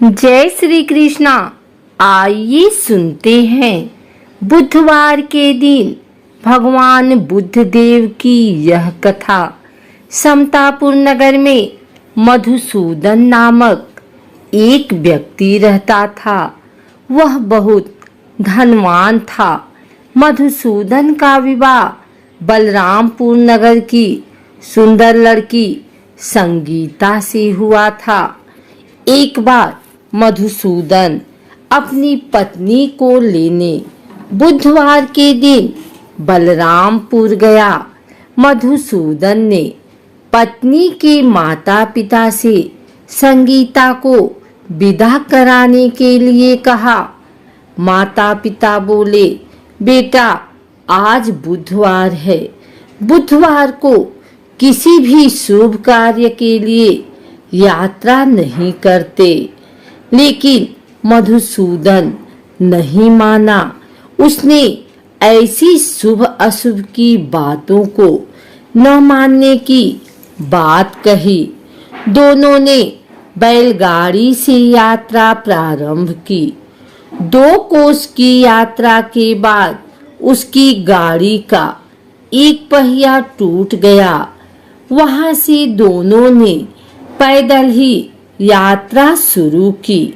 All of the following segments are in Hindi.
जय श्री कृष्णा। आइए सुनते हैं बुधवार के दिन भगवान बुद्ध देव की यह कथा। समतापुर नगर में मधुसूदन नामक एक व्यक्ति रहता था। वह बहुत धनवान था। मधुसूदन का विवाह बलरामपुर नगर की सुंदर लड़की संगीता से हुआ था। एक बार मधुसूदन अपनी पत्नी को लेने बुधवार के दिन बलरामपुर गया। मधुसूदन ने पत्नी के माता पिता से संगीता को विदा कराने के लिए कहा। माता पिता बोले, बेटा आज बुधवार है, बुधवार को किसी भी शुभ कार्य के लिए यात्रा नहीं करते। लेकिन मधुसूदन नहीं माना। उसने ऐसी शुभ अशुभ की बातों को न मानने की बात कही। दोनों ने बैलगाड़ी से यात्रा प्रारंभ की। 2 कोस की यात्रा के बाद उसकी गाड़ी का एक पहिया टूट गया। वहां से दोनों ने पैदल ही यात्रा शुरू की।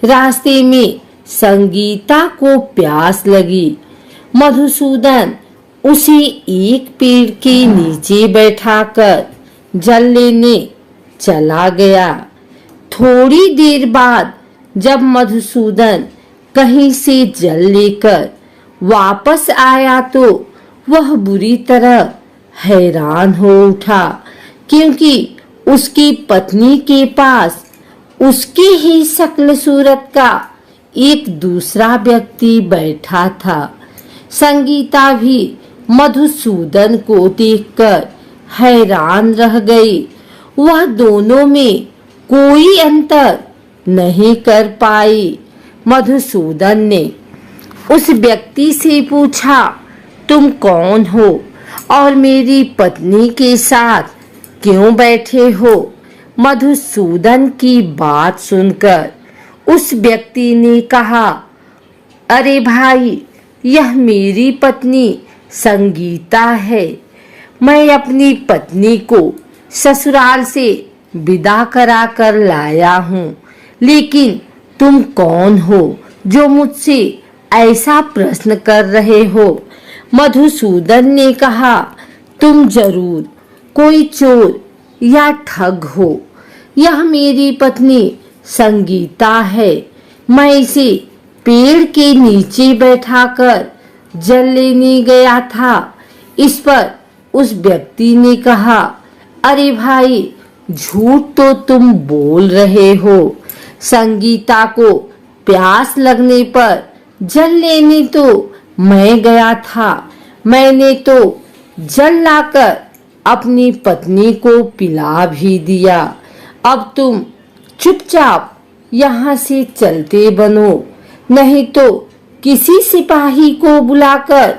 रास्ते में संगीता को प्यास लगी। मधुसूदन उसे एक पेड़ के नीचे बैठाकर जल लेने चला गया। थोड़ी देर बाद जब मधुसूदन कहीं से जल लेकर वापस आया तो वह बुरी तरह हैरान हो उठा, क्योंकि उसकी पत्नी के पास उसकी ही शक्ल सूरत का एक दूसरा व्यक्ति बैठा था। संगीता भी मधुसूदन को देखकर हैरान रह गई। वह दोनों में कोई अंतर नहीं कर पाई। मधुसूदन ने उस व्यक्ति से पूछा, तुम कौन हो और मेरी पत्नी के साथ क्यों बैठे हो? मधुसूदन की बात सुनकर उस व्यक्ति ने कहा, अरे भाई, यह मेरी पत्नी संगीता है। मैं अपनी पत्नी को ससुराल से विदा करा कर लाया हूँ। लेकिन तुम कौन हो जो मुझसे ऐसा प्रश्न कर रहे हो? मधुसूदन ने कहा, तुम जरूर कोई चोर या ठग हो। यह मेरी पत्नी संगीता है। मैं इसे पेड़ के नीचे बैठाकर जल लेने गया था। इस पर उस व्यक्ति ने कहा, अरे भाई, झूठ तो तुम बोल रहे हो। संगीता को प्यास लगने पर जल लेने तो मैं गया था। मैंने तो जल लाकर अपनी पत्नी को पिला भी दिया। अब तुम चुपचाप यहाँ से चलते बनो, नहीं तो किसी सिपाही को बुलाकर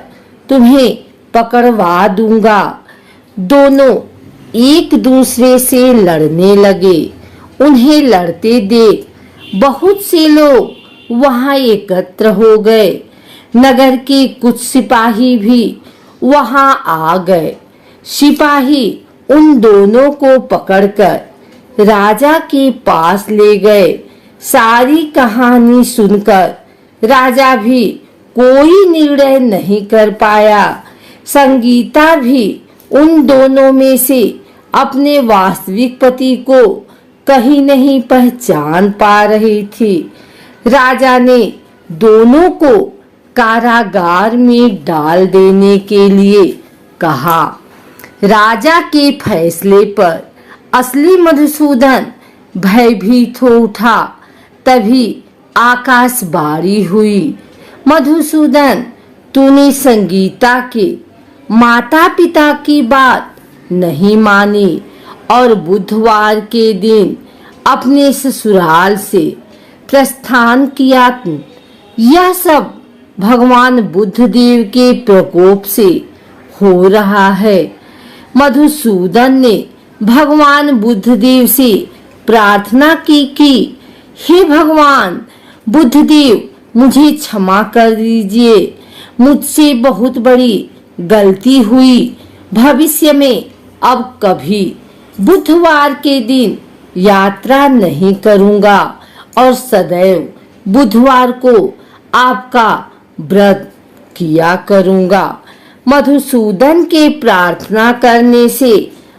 तुम्हें पकड़वा दूंगा। दोनों एक दूसरे से लड़ने लगे। उन्हें लड़ते देख बहुत से लोग वहां एकत्र हो गए। नगर के कुछ सिपाही भी वहां आ गए। सिपाही उन दोनों को पकड़कर राजा के पास ले गए। सारी कहानी सुनकर राजा भी कोई निर्णय नहीं कर पाया। संगीता भी उन दोनों में से अपने वास्तविक पति को कहीं नहीं पहचान पा रही थी। राजा ने दोनों को कारागार में डाल देने के लिए कहा। राजा के फैसले पर असली मधुसूदन भयभीत हो उठा। तभी आकाशवाणी हुई, मधुसूदन, तूने संगीता के माता पिता की बात नहीं मानी और बुधवार के दिन अपने ससुराल से प्रस्थान किया। यह सब भगवान बुद्ध देव के प्रकोप से हो रहा है। मधुसूदन ने भगवान बुद्ध देव से प्रार्थना की कि हे भगवान बुद्धदेव, मुझे क्षमा कर दीजिए, मुझसे बहुत बड़ी गलती हुई। भविष्य में अब कभी बुधवार के दिन यात्रा नहीं करूंगा और सदैव बुधवार को आपका व्रत किया करूंगा। मधुसूदन के प्रार्थना करने से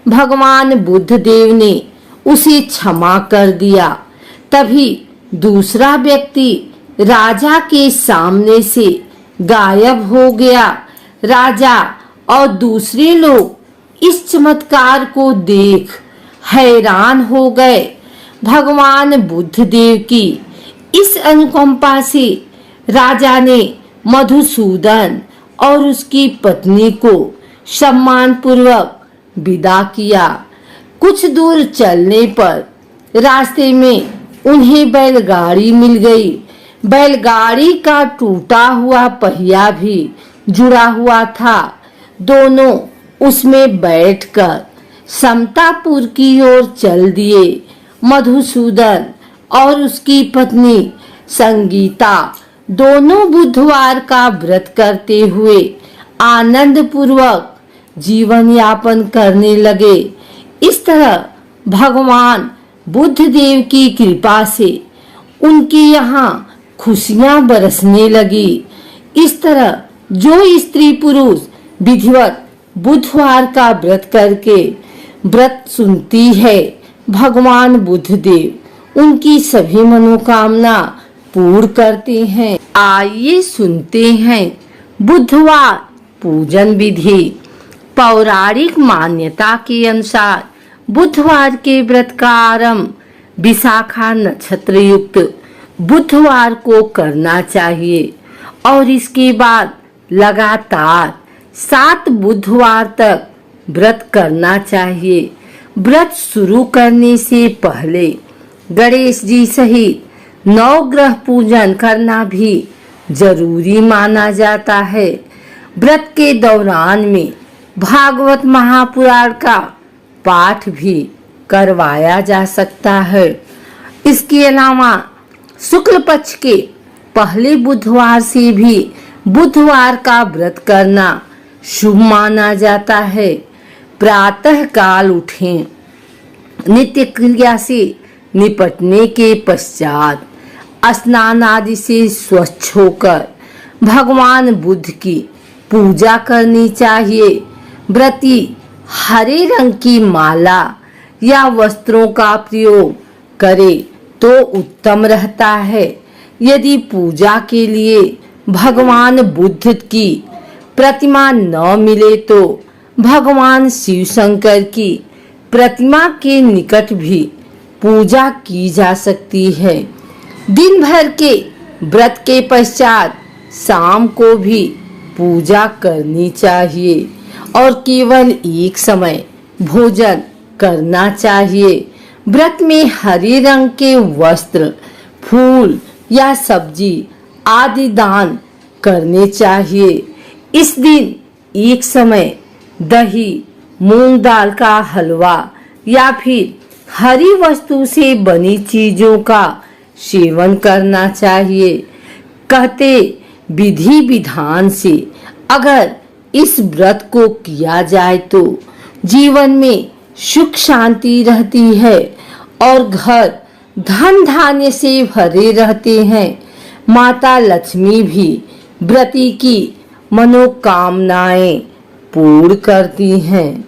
भगवान बुद्धदेव ने उसे क्षमा कर दिया। तभी दूसरा व्यक्ति राजा के सामने से गायब हो गया। राजा और दूसरे लोग इस चमत्कार को देख हैरान हो गए। भगवान बुद्धदेव की इस अनुकंपा से राजा ने मधुसूदन और उसकी पत्नी को सम्मान पूर्वक विदा किया। कुछ दूर चलने पर रास्ते में उन्हें बैलगाड़ी मिल गई। बैलगाड़ी का टूटा हुआ पहिया भी जुड़ा हुआ था। दोनों उसमें बैठकर समतापुर की ओर चल दिए। मधुसूदन और उसकी पत्नी संगीता दोनों बुधवार का व्रत करते हुए आनंद पूर्वक जीवन यापन करने लगे। इस तरह भगवान बुद्धदेव की कृपा से उनके यहाँ खुशियां बरसने लगी। इस तरह जो स्त्री पुरुष विधिवत बुधवार का व्रत करके व्रत सुनती है, भगवान बुद्धदेव उनकी सभी मनोकामना पूर्ण करते हैं। आइए सुनते हैं बुधवार पूजन विधि। पौराणिक मान्यता के अनुसार बुधवार के व्रत का आरंभ विशाखा नक्षत्र युक्त बुधवार को करना चाहिए और इसके बाद लगातार 7 बुधवार तक व्रत करना चाहिए। व्रत शुरू करने से पहले गणेश जी सहित 9 ग्रह पूजन करना भी जरूरी माना जाता है। व्रत के दौरान में भागवत महापुराण का पाठ भी करवाया जा सकता है। इसके अलावा शुक्ल पक्ष के पहले बुधवार से भी बुधवार का व्रत करना शुभ माना जाता है। प्रातः काल उठें। नित्य क्रिया से निपटने के पश्चात स्नान आदि से स्वच्छ होकर भगवान बुद्ध की पूजा करनी चाहिए। व्रती हरे रंग की माला या वस्त्रों का प्रयोग करे तो उत्तम रहता है। यदि पूजा के लिए भगवान बुद्ध की प्रतिमा न मिले तो भगवान शिव शंकर की प्रतिमा के निकट भी पूजा की जा सकती है। दिन भर के व्रत के पश्चात शाम को भी पूजा करनी चाहिए और केवल एक समय भोजन करना चाहिए। व्रत में हरे रंग के वस्त्र, फूल या सब्जी आदि दान करने चाहिए। इस दिन एक समय दही, मूंग दाल का हलवा या फिर हरी वस्तु से बनी चीजों का सेवन करना चाहिए। कहते विधि विधान से अगर इस व्रत को किया जाए तो जीवन में सुख शांति रहती है और घर धन धान्य से भरे रहते हैं। माता लक्ष्मी भी व्रती की मनोकामनाएं पूर्ण करती हैं।